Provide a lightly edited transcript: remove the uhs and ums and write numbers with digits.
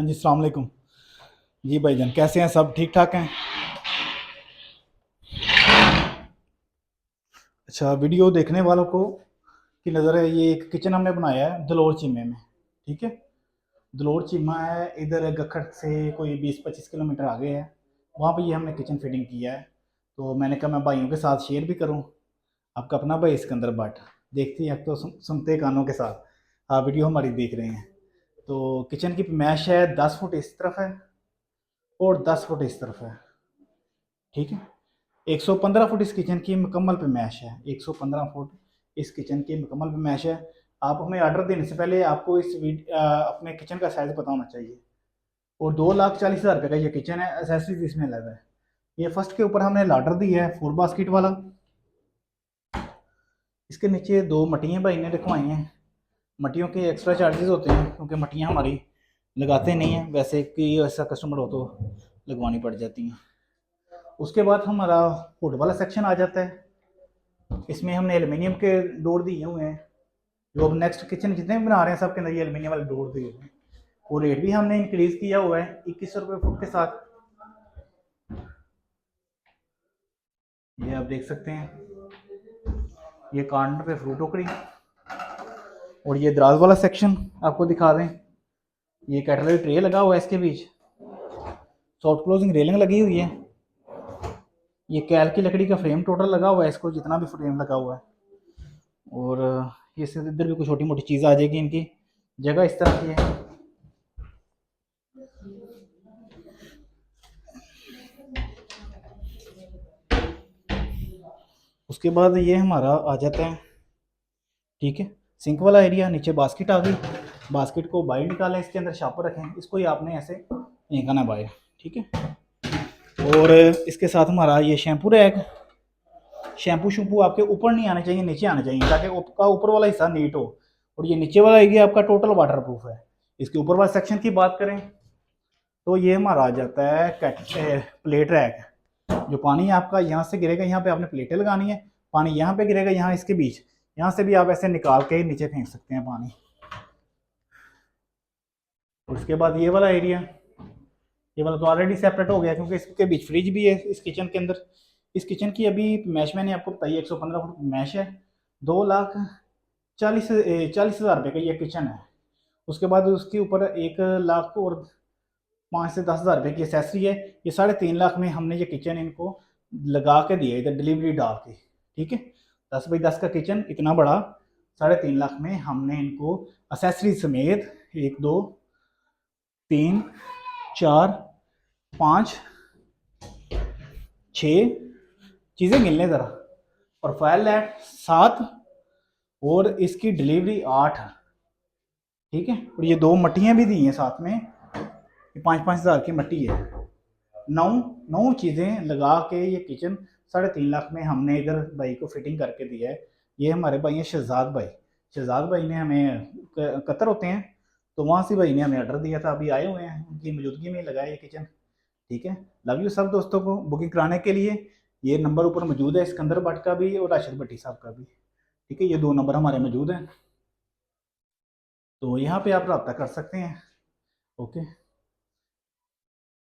हाँ जी, अस्सलाम वालेकुम। जी भाईजान, कैसे हैं? सब ठीक ठाक हैं? अच्छा, वीडियो देखने वालों को की नज़र है, ये एक किचन हमने बनाया है दलोर चीमे में। ठीक है, दलोर चीमा है, इधर गखड़ से कोई 20-25 किलोमीटर आगे है। वहाँ पे ये हमने किचन फिटिंग किया है। तो मैंने कहा मैं भाइयों के साथ शेयर भी करूँ। आपका अपना भाई सिकंदर भट्ट। देखते हैं, आप तो सुनते कानों के साथ आप वीडियो हमारी देख रहे हैं। तो किचन की मैश है, 10 फुट इस तरफ है और 10 फुट इस तरफ है। ठीक है, 115 फुट इस किचन की मुकम्मल पे मैश है। 115 फुट इस किचन की मुकम्मल पे मैश है। आप हमें आर्डर देने से पहले आपको अपने किचन का साइज़ पता होना चाहिए। और 2,40,000 रुपये का ये किचन है, एसेसरीज इसमें अलग है। ये फर्स्ट के ऊपर हमने लाडर दिया है 4 बास्केट वाला। इसके नीचे 2 मटियाँ भाई ने रखवाई हैं। मटियों के एक्स्ट्रा चार्जेस होते हैं क्योंकि मटियाँ हमारी लगाते नहीं हैं, वैसे कि ऐसा कस्टमर हो तो लगवानी पड़ जाती हैं। उसके बाद हमारा हुड वाला सेक्शन आ जाता है। इसमें हमने एल्युमिनियम के डोर दिए हुए हैं। जो अब नेक्स्ट किचन जितने भी बना रहे हैं सब के अंदर ये एल्युमिनियम वाले डोर दिए हुए हैं। और रेट भी हमने इंक्रीज किया हुआ है 2100 रुपये फुट के साथ। ये आप देख सकते हैं, ये कॉर्नर पे फ्रूट टोकरी। और ये दराज वाला सेक्शन आपको दिखा दें, ये कैटलरी ट्रे लगा हुआ है, इसके बीच सॉफ्ट क्लोजिंग रेलिंग लगी हुई है। ये कैल की लकड़ी का फ्रेम टोटल लगा हुआ है, इसको जितना भी फ्रेम लगा हुआ है। और ये से इधर भी कुछ छोटी मोटी चीज़ आ जाएगी। इनकी जगह इस तरह की है। उसके बाद ये हमारा आ जाता है, ठीक है, सिंक वाला एरिया। नीचे बास्केट आ गई। बास्केट को बाहर निकालें, इसके अंदर शापर रखें, इसको ही आपने ऐसे फेंकना बाहर। ठीक है, और इसके साथ हमारा ये शैम्पू रैक। शैम्पू शैम्पू आपके ऊपर नहीं आने चाहिए, नीचे आने चाहिए, ताकि आपका ऊपर वाला हिस्सा नीट हो। और ये नीचे वाला एरिया आपका टोटल वाटर प्रूफ है। इसके ऊपर वाले सेक्शन की बात करें तो ये हमारा आ जाता है प्लेट रैक। जो पानी आपका यहाँ से गिरेगा, यहाँ पे आपने प्लेटें लगानी है। पानी यहाँ पे गिरेगा, यहाँ इसके बीच, यहाँ से भी आप ऐसे निकाल के नीचे फेंक सकते हैं पानी। और उसके बाद ये वाला एरिया, ये वाला तो ऑलरेडी सेपरेट हो गया क्योंकि इसके बीच फ्रिज भी है इस किचन के अंदर। इस किचन की अभी मैश मैंने आपको बताई 115 फुट मैश है। 2,40,000 रुपये का ये किचन है। उसके बाद उसके ऊपर 1 लाख और 5 से 10 हज़ार रुपये की एसेसरी है। ये 3.5 लाख में हमने ये किचन इनको लगा के दिया, इधर डिलीवरी डाल के। ठीक है, 10 बाई 10 का किचन इतना बड़ा 3.5 लाख में हमने इनको एसेसरी समेत 1, 2, 3, 4, 5, 6 चीज़ें मिलने ज़रा, और फायर लाइट 7 और इसकी डिलीवरी 8। ठीक है, और ये 2 मट्टियाँ भी दी हैं साथ में, ये 5-5 हज़ार की मट्टी है। 9 चीज़ें लगा के ये किचन 3.5 लाख में हमने इधर भाई को फिटिंग करके दिया है। ये हमारे भाई हैं शहजाद भाई। शहजाद भाई ने हमें कतर होते हैं, तो वहाँ से भाई ने हमें ऑर्डर दिया था, अभी आए हुए हैं, उनकी मौजूदगी में लगाया ये किचन। ठीक है, लव यू सब दोस्तों को। बुकिंग कराने के लिए ये नंबर ऊपर मौजूद है, सिकंदर भट्ट का भी और राशिद भट्टी साहब का भी। ठीक है, ये 2 नंबर हमारे मौजूद हैं, तो यहाँ पे आप रब्ता कर सकते हैं। ओके।